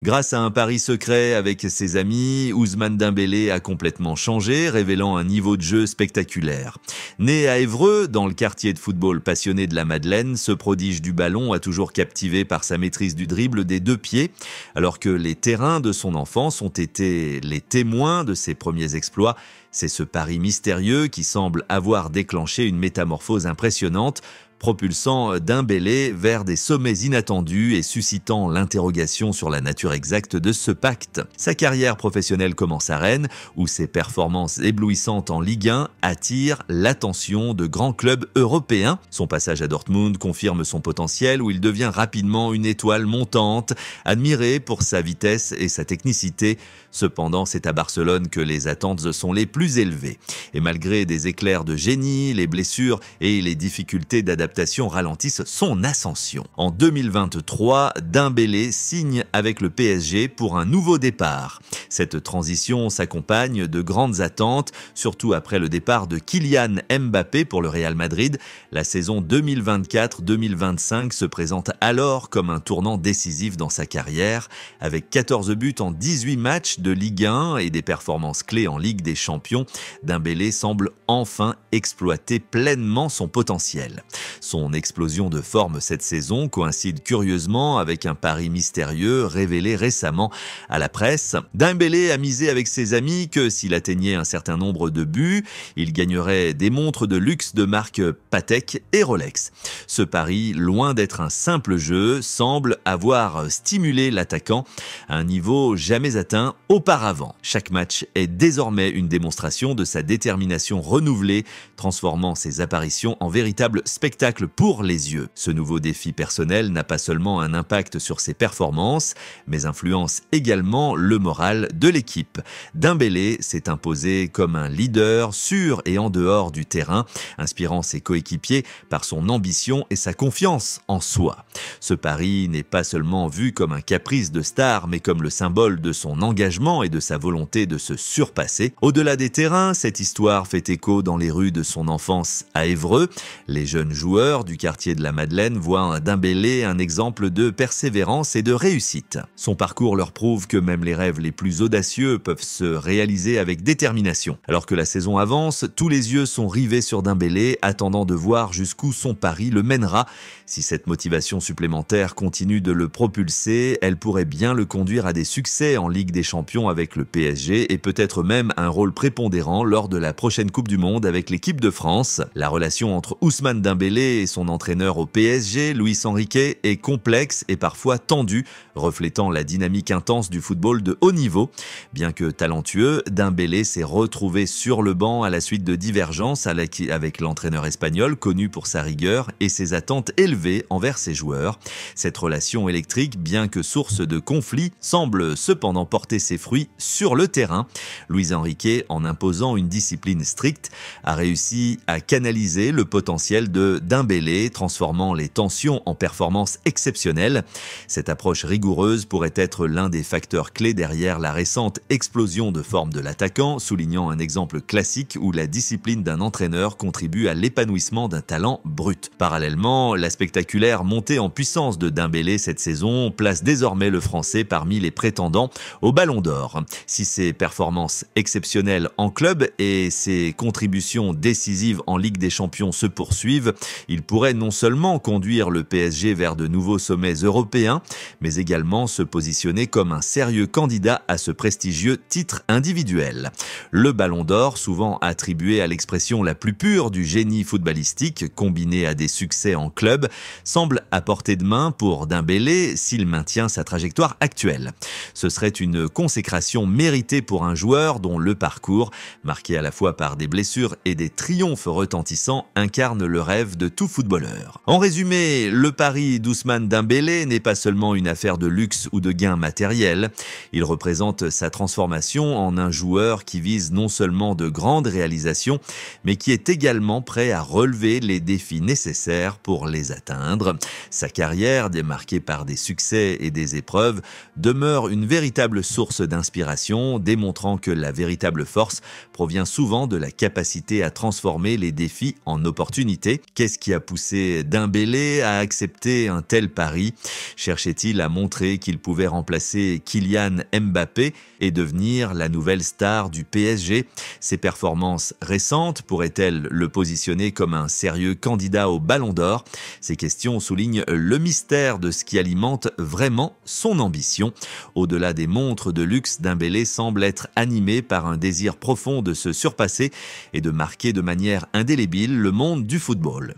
Grâce à un pari secret avec ses amis, Ousmane Dembélé a complètement changé, révélant un niveau de jeu spectaculaire. Né à Évreux, dans le quartier de football passionné de la Madeleine, ce prodige du ballon a toujours captivé par sa maîtrise du dribble des deux pieds, alors que les terrains de son enfance ont été les témoins de ses premiers exploits. C'est ce pari mystérieux qui semble avoir déclenché une métamorphose impressionnante, propulsant Dembélé vers des sommets inattendus et suscitant l'interrogation sur la nature exacte de ce pacte. Sa carrière professionnelle commence à Rennes, où ses performances éblouissantes en Ligue 1 attirent l'attention de grands clubs européens. Son passage à Dortmund confirme son potentiel, où il devient rapidement une étoile montante, admiré pour sa vitesse et sa technicité. Cependant, c'est à Barcelone que les attentes sont les plus élevées. Et malgré des éclairs de génie, les blessures et les difficultés d'adaptation ralentissent son ascension. En 2023, Dembélé signe avec le PSG pour un nouveau départ. Cette transition s'accompagne de grandes attentes, surtout après le départ de Kylian Mbappé pour le Real Madrid. La saison 2024-2025 se présente alors comme un tournant décisif dans sa carrière. Avec 14 buts en 18 matchs de Ligue 1 et des performances clés en Ligue des Champions, Dembélé semble enfin exploiter pleinement son potentiel. Son explosion de forme cette saison coïncide curieusement avec un pari mystérieux révélé récemment à la presse. Dembélé a misé avec ses amis que s'il atteignait un certain nombre de buts, il gagnerait des montres de luxe de marque Patek et Rolex. Ce pari, loin d'être un simple jeu, semble avoir stimulé l'attaquant à un niveau jamais atteint auparavant. Chaque match est désormais une démonstration de sa détermination renouvelée, transformant ses apparitions en véritable spectacle pour les yeux. Ce nouveau défi personnel n'a pas seulement un impact sur ses performances, mais influence également le moral de l'équipe. Dembélé s'est imposé comme un leader sur et en dehors du terrain, inspirant ses coéquipiers par son ambition et sa confiance en soi. Ce pari n'est pas seulement vu comme un caprice de star, mais comme le symbole de son engagement et de sa volonté de se surpasser. Au-delà des terrains, cette histoire fait écho dans les rues de son enfance à Évreux. Les jeunes joueurs du quartier de la Madeleine voient en Dembélé un exemple de persévérance et de réussite. Son parcours leur prouve que même les rêves les plus audacieux peuvent se réaliser avec détermination. Alors que la saison avance, tous les yeux sont rivés sur Dembélé, attendant de voir jusqu'où son pari le mènera. Si cette motivation supplémentaire continue de le propulser, elle pourrait bien le conduire à des succès en Ligue des Champions avec le PSG et peut-être même un rôle prépondérant lors de la prochaine Coupe du Monde avec l'équipe de France. La relation entre Ousmane Dembélé et son entraîneur au PSG, Luis Enrique, est complexe et parfois tendue, reflétant la dynamique intense du football de haut niveau. Bien que talentueux, Dembélé s'est retrouvé sur le banc à la suite de divergences avec l'entraîneur espagnol, connu pour sa rigueur et ses attentes élevées envers ses joueurs. Cette relation électrique, bien que source de conflits, semble cependant porter ses fruits sur le terrain. Luis Enrique, en imposant une discipline stricte, a réussi à canaliser le potentiel de Dembélé, transformant les tensions en performances exceptionnelles. Cette approche rigoureuse pourrait être l'un des facteurs clés derrière la récente explosion de forme de l'attaquant, soulignant un exemple classique où la discipline d'un entraîneur contribue à l'épanouissement d'un talent brut. Parallèlement, la spectaculaire montée en puissance de Dembélé cette saison place désormais le Français parmi les prétendants au Ballon d'Or. Si ses performances exceptionnelles en club et ses contributions décisives en Ligue des Champions se poursuivent, il pourrait non seulement conduire le PSG vers de nouveaux sommets européens, mais également se positionner comme un sérieux candidat à ce prestigieux titre individuel. Le Ballon d'Or, souvent attribué à l'expression la plus pure du génie footballistique, combiné à des succès en club, semble à portée de main pour Dembélé s'il maintient sa trajectoire actuelle. Ce serait une consécration méritée pour un joueur dont le parcours, marqué à la fois par des blessures et des triomphes retentissants, incarne le rêve de tout footballeur. En résumé, le pari d'Ousmane Dembélé n'est pas seulement une affaire de luxe ou de gains matériels, il représente alimente sa transformation en un joueur qui vise non seulement de grandes réalisations, mais qui est également prêt à relever les défis nécessaires pour les atteindre. Sa carrière, démarquée par des succès et des épreuves, demeure une véritable source d'inspiration, démontrant que la véritable force provient souvent de la capacité à transformer les défis en opportunités. Qu'est-ce qui a poussé Dembélé à accepter un tel pari? Cherchait-il à montrer qu'il pouvait remplacer Kylian Mbappé et devenir la nouvelle star du PSG? Ses performances récentes pourraient-elles le positionner comme un sérieux candidat au Ballon d'Or? Ces questions soulignent le mystère de ce qui alimente vraiment son ambition. Au-delà des montres de luxe, Dembélé semble être animé par un désir profond de se surpasser et de marquer de manière indélébile le monde du football.